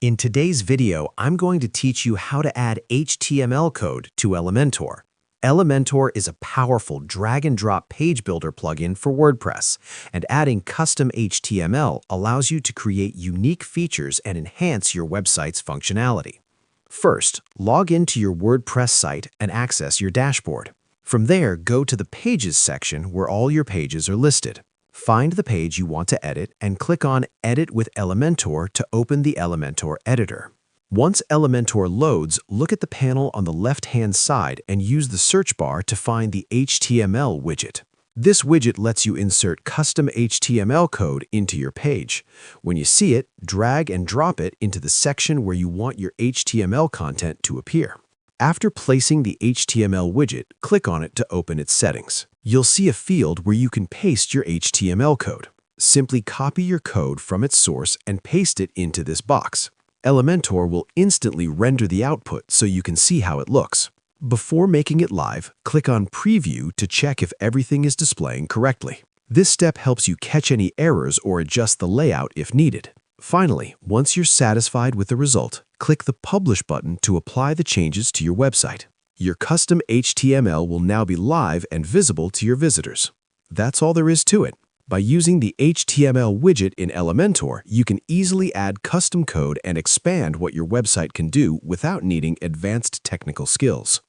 In today's video, I'm going to teach you how to add HTML code to Elementor. Elementor is a powerful drag-and-drop page builder plugin for WordPress, and adding custom HTML allows you to create unique features and enhance your website's functionality. First, log into your WordPress site and access your dashboard. From there, go to the Pages section where all your pages are listed. Find the page you want to edit and click on Edit with Elementor to open the Elementor editor. Once Elementor loads, look at the panel on the left-hand side and use the search bar to find the HTML widget. This widget lets you insert custom HTML code into your page. When you see it, drag and drop it into the section where you want your HTML content to appear. After placing the HTML widget, click on it to open its settings. You'll see a field where you can paste your HTML code. Simply copy your code from its source and paste it into this box. Elementor will instantly render the output so you can see how it looks. Before making it live, click on Preview to check if everything is displaying correctly. This step helps you catch any errors or adjust the layout if needed. Finally, once you're satisfied with the result, click the Publish button to apply the changes to your website. Your custom HTML will now be live and visible to your visitors. That's all there is to it. By using the HTML widget in Elementor, you can easily add custom code and expand what your website can do without needing advanced technical skills.